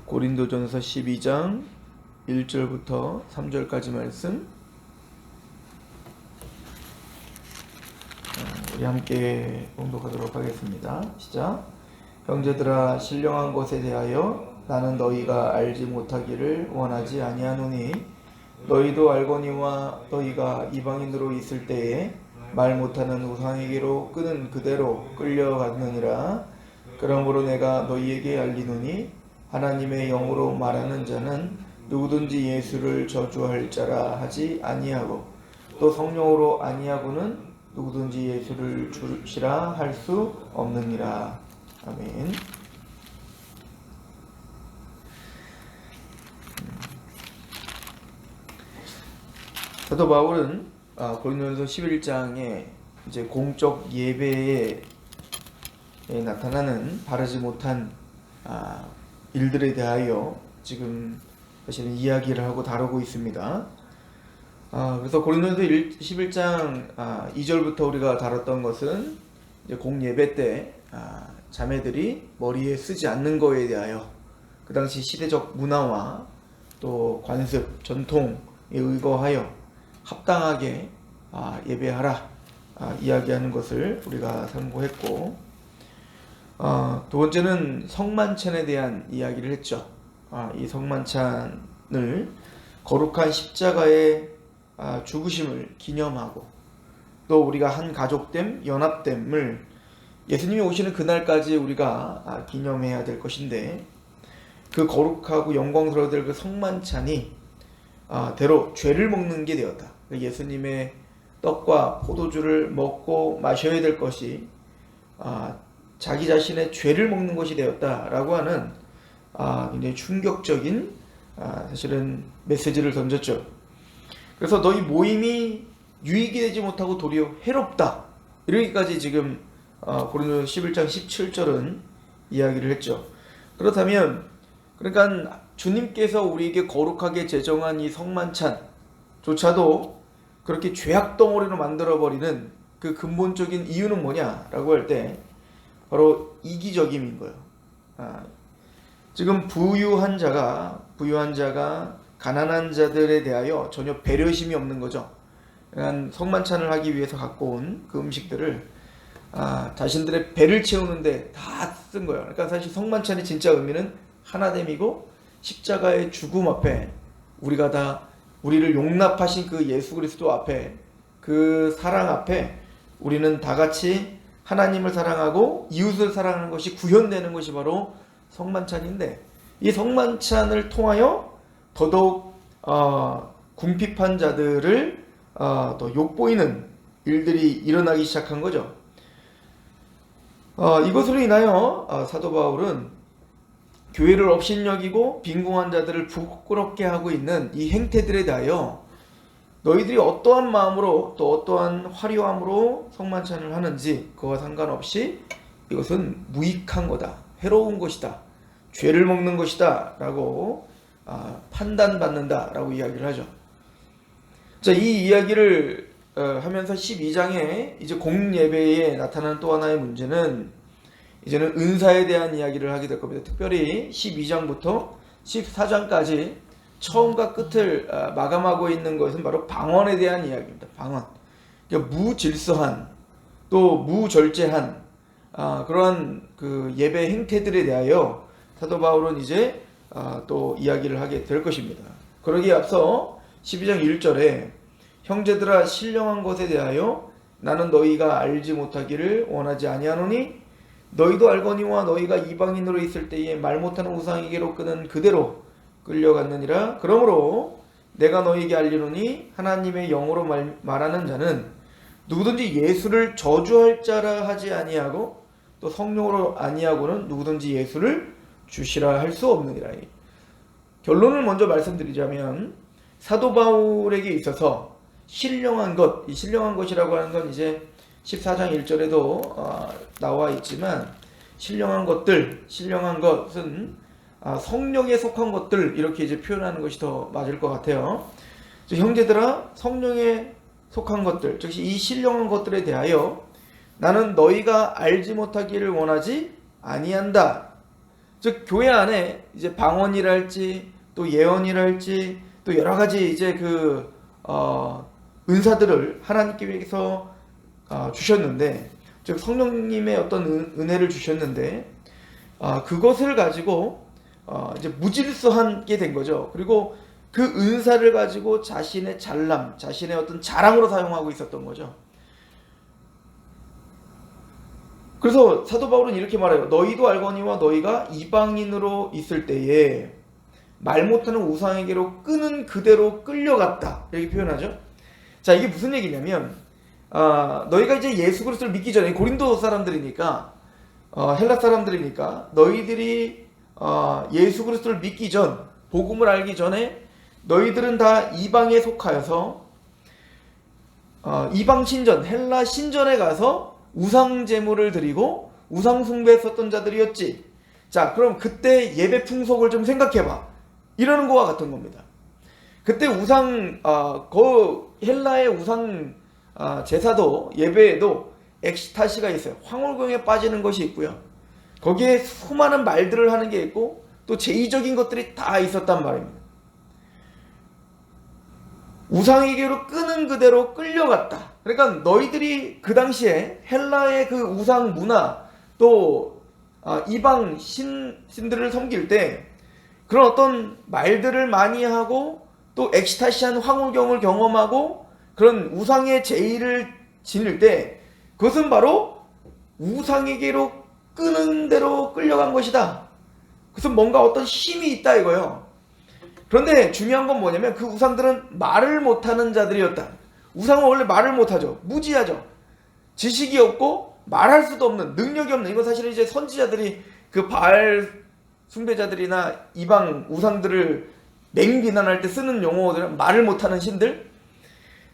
고린도전서 12장 1절부터 3절까지 말씀 우리 함께 봉독하도록 하겠습니다. 시작. 형제들아, 신령한 것에 대하여 나는 너희가 알지 못하기를 원하지 아니하노니 너희도 알거니와 너희가 이방인으로 있을 때에 말 못하는 우상에게로 끄는 그대로 끌려갔느니라. 그러므로 내가 너희에게 알리노니 하나님의 영으로 말하는 자는 누구든지 예수를 저주할 자라 하지 아니하고 또 성령으로 아니하고는 누구든지 예수를 주시라 할 수 없느니라. 아멘. 사도 바울은 고린도전서 11장에 이제 공적 예배에 나타나는 바르지 못한 일들에 대하여 지금 사실은 이야기를 하고 다루고 있습니다. 그래서 고린도전서 11장 2절부터 우리가 다뤘던 것은 이제 공예배 때 자매들이 머리에 쓰지 않는 거에 대하여 그 당시 시대적 문화와 또 관습, 전통에 의거하여 합당하게 예배하라 이야기하는 것을 우리가 참고했고, 두 번째는 성만찬에 대한 이야기를 했죠. 이 성만찬을 거룩한 십자가의 죽으심을 기념하고 또 우리가 한 가족됨, 연합됨을 예수님이 오시는 그날까지 우리가 기념해야 될 것인데, 그 거룩하고 영광스러워야 될 그 성만찬이 대로 죄를 먹는 게 되었다. 예수님의 떡과 포도주를 먹고 마셔야 될 것이 자기 자신의 죄를 먹는 것이 되었다라고 하는 굉장히 충격적인 사실은 메시지를 던졌죠. 그래서 너희 모임이 유익이 되지 못하고 도리어 해롭다, 이러기까지 지금 고린도전서 11장 17절은 이야기를 했죠. 그렇다면 그러니까 주님께서 우리에게 거룩하게 제정한 이 성만찬조차도 그렇게 죄악 덩어리로 만들어버리는 그 근본적인 이유는 뭐냐라고 할 때 바로 이기적임인 거예요. 지금 부유한 자가 가난한 자들에 대하여 전혀 배려심이 없는 거죠. 그러니까 성만찬을 하기 위해서 갖고 온 그 음식들을 자신들의 배를 채우는데 다 쓴 거예요. 그러니까 사실 성만찬의 진짜 의미는 하나됨이고, 십자가의 죽음 앞에 우리가 다 우리를 용납하신 그 예수 그리스도 앞에, 그 사랑 앞에 우리는 다 같이 하나님을 사랑하고 이웃을 사랑하는 것이 구현되는 것이 바로 성만찬인데, 이 성만찬을 통하여 더더욱 궁핍한 자들을 더 욕보이는 일들이 일어나기 시작한 거죠. 이것으로 인하여 사도 바울은 교회를 업신여기고 빈궁한 자들을 부끄럽게 하고 있는 이 행태들에 대하여 너희들이 어떠한 마음으로 또 어떠한 화려함으로 성만찬을 하는지 그와 상관없이 이것은 무익한 거다, 해로운 것이다, 죄를 먹는 것이다 라고 판단받는다 라고 이야기를 하죠. 자, 이 이야기를 하면서 12장에 이제 공예배에 나타나는 또 하나의 문제는 이제는 은사에 대한 이야기를 하게 될 겁니다. 특별히 12장부터 14장까지 처음과 끝을 마감하고 있는 것은 바로 방언에 대한 이야기입니다. 방언. 그러니까 무질서한 또 무절제한 그러한 그 예배 행태들에 대하여 사도 바울은 이제 또 이야기를 하게 될 것입니다. 그러기에 앞서 12장 1절에 형제들아, 신령한 것에 대하여 나는 너희가 알지 못하기를 원하지 아니하노니 너희도 알거니와 너희가 이방인으로 있을 때에 말 못하는 우상에게로 끄는 그대로 끌려갔느니라. 그러므로 내가 너희에게 알리노니 하나님의 영으로 말하는 자는 누구든지 예수를 저주할 자라 하지 아니하고 또 성령으로 아니하고는 누구든지 예수를 주시라 할 수 없느니라. 결론을 먼저 말씀드리자면 사도 바울에게 있어서 신령한 것, 이 신령한 것이라고 하는 건 이제 14장 1절에도 나와 있지만, 신령한 것은 성령에 속한 것들, 이렇게 이제 표현하는 것이 더 맞을 것 같아요. 형제들아, 성령에 속한 것들, 즉 이 신령한 것들에 대하여 나는 너희가 알지 못하기를 원하지 아니한다. 즉 교회 안에 이제 방언이랄지 또 예언이랄지 또 여러 가지 이제 은사들을 하나님께서 주셨는데, 즉 성령님의 어떤 은혜를 주셨는데, 그것을 가지고 이제 무질서하게 된 거죠. 그리고 그 은사를 가지고 자신의 잘남, 자신의 어떤 자랑으로 사용하고 있었던 거죠. 그래서 사도 바울은 이렇게 말해요. 너희도 알거니와 너희가 이방인으로 있을 때에 말 못하는 우상에게로 끄는 그대로 끌려갔다, 이렇게 표현하죠. 자, 이게 무슨 얘기냐면 너희가 이제 예수 그리스도를 믿기 전에, 고린도 사람들이니까 헬라 사람들이니까 너희들이 예수 그리스도를 믿기 전, 복음을 알기 전에 너희들은 다 이방에 속하여서 이방 신전, 헬라 신전에 가서 우상 제물을 드리고 우상 숭배했었던 자들이었지. 자, 그럼 그때 예배 풍속을 좀 생각해봐, 이러는 거와 같은 겁니다. 그때 헬라의 우상 제사도, 예배에도 엑시타시가 있어요. 황홀경에 빠지는 것이 있고요. 거기에 수많은 말들을 하는 게 있고 또 제의적인 것들이 다 있었단 말입니다. 우상에게로 끄는 그대로 끌려갔다. 그러니까 너희들이 그 당시에 헬라의 그 우상 문화, 또 이방 신들을 섬길 때 그런 어떤 말들을 많이 하고 또 엑시타시한 황홀경을 경험하고 그런 우상의 제의를 지닐 때, 그것은 바로 우상에게로 끄는 대로 끌려간 것이다. 그것은 뭔가 어떤 힘이 있다 이거예요. 그런데 중요한 건 뭐냐면 그 우상들은 말을 못하는 자들이었다. 우상은 원래 말을 못하죠. 무지하죠. 지식이 없고 말할 수도 없는, 능력이 없는, 이건 사실은 이제 선지자들이 그 바알 숭배자들이나 이방 우상들을 맹비난할 때 쓰는 용어들은 말을 못하는 신들.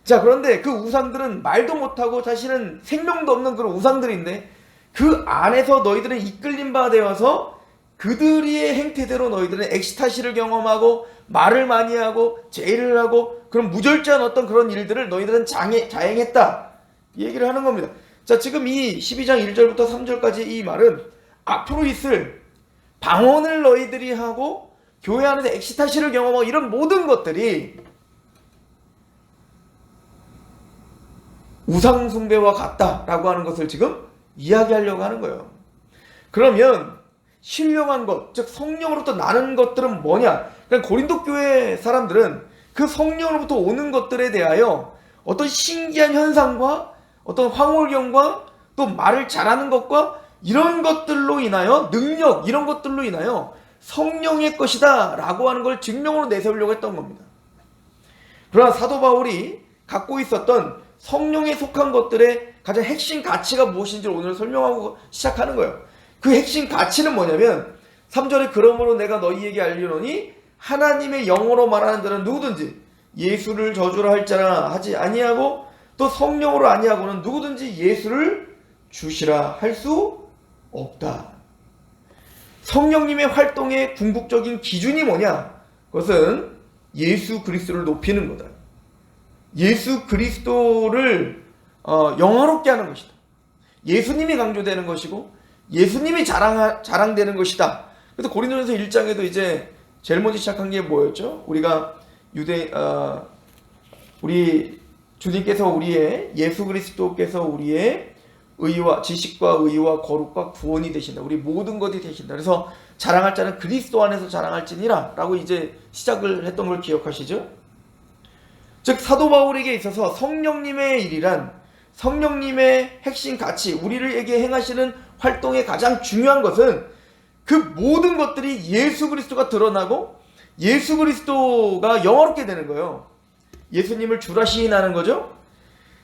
자, 그런데 그 우상들은 말도 못하고 자신은 생명도 없는 그런 우상들인데 그 안에서 너희들은 이끌림 바 되어서 그들의 행태대로 너희들은 엑시타시를 경험하고 말을 많이 하고 제의를 하고 그런 무절제한 어떤 그런 일들을 너희들은 자행했다, 이 얘기를 하는 겁니다. 자, 지금 이 12장 1절부터 3절까지 이 말은 앞으로 있을 방언을 너희들이 하고 교회 안에서 엑시타시를 경험하고 이런 모든 것들이 우상 숭배와 같다라고 하는 것을 지금 이야기하려고 하는 거예요. 그러면 신령한 것, 즉 성령으로부터 나는 것들은 뭐냐? 그러니까 고린도 교회 사람들은 그 성령으로부터 오는 것들에 대하여 어떤 신기한 현상과 어떤 황홀경과 또 말을 잘하는 것과 이런 것들로 인하여 능력, 이런 것들로 인하여 성령의 것이다 라고 하는 걸 증명으로 내세우려고 했던 겁니다. 그러나 사도 바울이 갖고 있었던 성령에 속한 것들의 가장 핵심 가치가 무엇인지 오늘 설명하고 시작하는 거예요. 그 핵심 가치는 뭐냐면 3절에 그러므로 내가 너희에게 알리노니 하나님의 영으로 말하는 자는 누구든지 예수를 저주라 할 자라 하지 아니하고 또 성령으로 아니하고는 누구든지 예수를 주시라 할 수 없다. 성령님의 활동의 궁극적인 기준이 뭐냐? 그것은 예수 그리스도를 높이는 거다. 예수 그리스도를 영화롭게 하는 것이다. 예수님이 강조되는 것이고 예수님이 자랑되는 것이다. 그래서 고린도전서 1장에도 이제 제일 먼저 시작한 게 뭐였죠? 우리가 우리 주님께서 우리의, 예수 그리스도께서 우리의 의와 지식과 의와 거룩과 구원이 되신다. 우리 모든 것이 되신다. 그래서 자랑할 자는 그리스도 안에서 자랑할지니라 라고 이제 시작을 했던 걸 기억하시죠? 즉 사도 바울에게 있어서 성령님의 일이란, 성령님의 핵심 가치, 우리에게 행하시는 활동의 가장 중요한 것은 그 모든 것들이 예수 그리스도가 드러나고 예수 그리스도가 영화롭게 되는 거예요. 예수님을 주라 시인하는 거죠.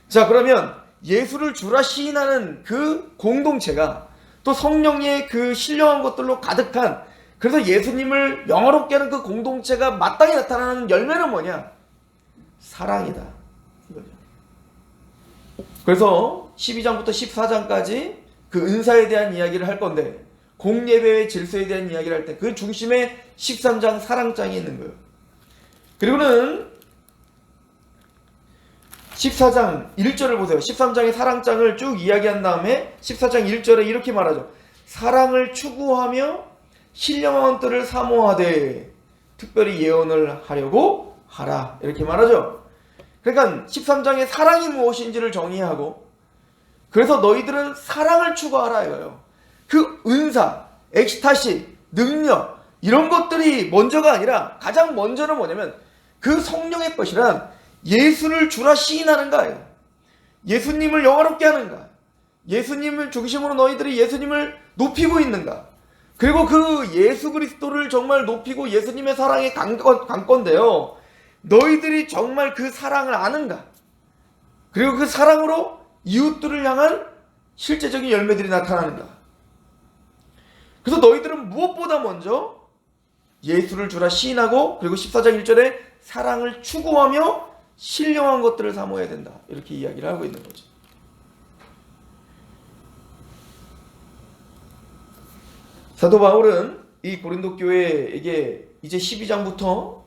자, 그러면 예수를 주라 시인하는 그 공동체가 또 성령의 그 신령한 것들로 가득한, 그래서 예수님을 영화롭게 하는 그 공동체가 마땅히 나타나는 열매는 뭐냐? 사랑이다. 이거죠. 그래서 12장부터 14장까지 그 은사에 대한 이야기를 할 건데, 공예배의 질서에 대한 이야기를 할 때 그 중심에 13장 사랑장이 있는 거예요. 그리고는 14장 1절을 보세요. 13장의 사랑장을 쭉 이야기한 다음에 14장 1절에 이렇게 말하죠. 사랑을 추구하며 신령한 것들을 사모하되 특별히 예언을 하려고 하라, 이렇게 말하죠. 그러니까 13장에 사랑이 무엇인지를 정의하고, 그래서 너희들은 사랑을 추구하라 이거예요. 그 은사, 엑스타시, 능력, 이런 것들이 먼저가 아니라 가장 먼저는 뭐냐면 그 성령의 것이란 예수를 주라 시인하는 거예요. 예수님을 영화롭게 하는가, 예수님을 중심으로 너희들이 예수님을 높이고 있는가, 그리고 그 예수 그리스도를 정말 높이고 예수님의 사랑의 관건인데요, 너희들이 정말 그 사랑을 아는가, 그리고 그 사랑으로 이웃들을 향한 실제적인 열매들이 나타나는가. 그래서 너희들은 무엇보다 먼저 예수를 주라 시인하고, 그리고 14장 1절에 사랑을 추구하며 신령한 것들을 사모해야 된다, 이렇게 이야기를 하고 있는 거죠. 사도 바울은 이 고린도 교회에게 이제 12장부터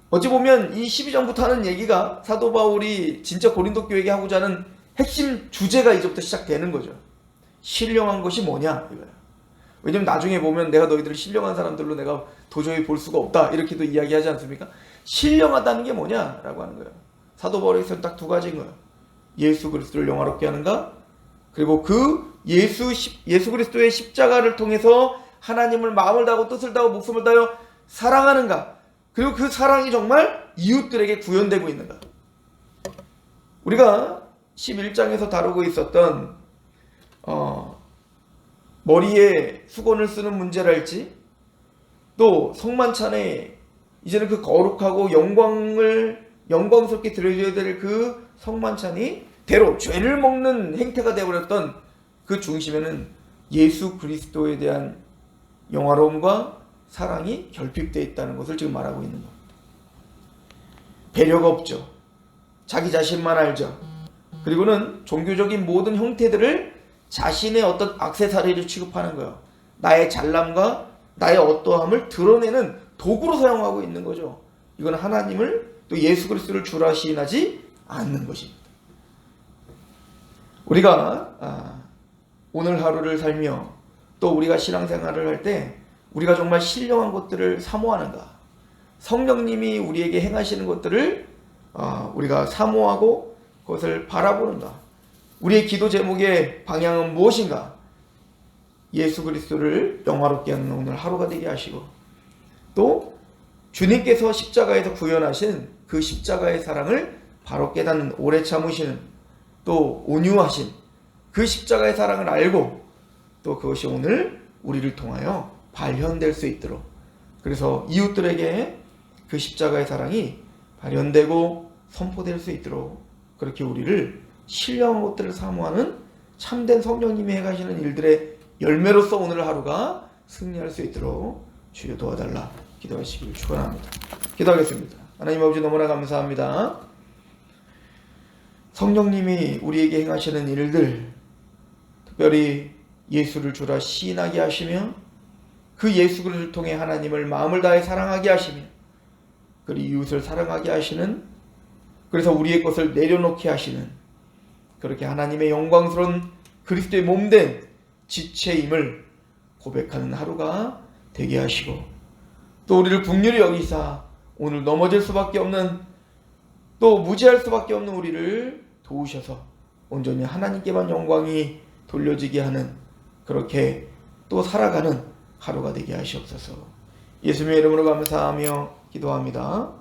어찌 보면 이 12장부터 하는 얘기가 사도 바울이 진짜 고린도 교회에게 하고자 하는 핵심 주제가 이제부터 시작되는 거죠. 신령한 것이 뭐냐 이거야. 왜냐면 나중에 보면 내가 너희들을 신령한 사람들로 내가 도저히 볼 수가 없다, 이렇게도 이야기하지 않습니까? 신령하다는 게 뭐냐라고 하는 거예요. 사도 바울에서는 딱 두 가지인 거예요. 예수 그리스도를 영화롭게 하는가, 그리고 그 예수 그리스도의 십자가를 통해서 하나님을 마음을 다하고 뜻을 다하고 목숨을 다하여 사랑하는가, 그리고 그 사랑이 정말 이웃들에게 구현되고 있는가. 우리가 11장에서 다루고 있었던 머리에 수건을 쓰는 문제랄지, 또 성만찬에 이제는 그 거룩하고 영광스럽게 드려져야 될 그 성만찬이 대로 죄를 먹는 행태가 되어버렸던 그 중심에는 예수 그리스도에 대한 영화로움과 사랑이 결핍되어 있다는 것을 지금 말하고 있는 겁니다. 배려가 없죠. 자기 자신만 알죠. 그리고는 종교적인 모든 형태들을 자신의 어떤 액세서리를 취급하는 거예요. 나의 잘남과 나의 어떠함을 드러내는 도구로 사용하고 있는 거죠. 이건 하나님을, 또 예수 그리스도를 주라 시인하지 않는 것입니다. 우리가 오늘 하루를 살며 또 우리가 신앙생활을 할 때 우리가 정말 신령한 것들을 사모하는가, 성령님이 우리에게 행하시는 것들을 우리가 사모하고 그것을 바라보는가, 우리의 기도 제목의 방향은 무엇인가, 예수 그리스도를 영화롭게 하는 오늘 하루가 되게 하시고, 또 주님께서 십자가에서 구현하신 그 십자가의 사랑을 바로 깨닫는, 오래 참으시는, 또 온유하신 그 십자가의 사랑을 알고, 또 그것이 오늘 우리를 통하여 발현될 수 있도록, 그래서 이웃들에게 그 십자가의 사랑이 발현되고 선포될 수 있도록, 그렇게 우리를 신령한 것들을 사모하는 참된 성령님이 행하시는 일들의 열매로서 오늘 하루가 승리할 수 있도록 주여 도와달라 기도하시길 축원합니다. 기도하겠습니다. 하나님 아버지, 너무나 감사합니다. 성령님이 우리에게 행하시는 일들, 특별히 예수를 주라 시인하게 하시며 그 예수 그리스도를 통해 하나님을 마음을 다해 사랑하게 하시며 그리고 이웃을 사랑하게 하시는, 그래서 우리의 것을 내려놓게 하시는, 그렇게 하나님의 영광스러운 그리스도의 몸된 지체임을 고백하는 하루가 되게 하시고, 또 우리를 긍휼히 여기사 오늘 넘어질 수밖에 없는, 또 무지할 수밖에 없는 우리를 도우셔서 온전히 하나님께만 영광이 돌려지게 하는, 그렇게 또 살아가는 하루가 되게 하시옵소서. 예수님의 이름으로 감사하며 기도합니다.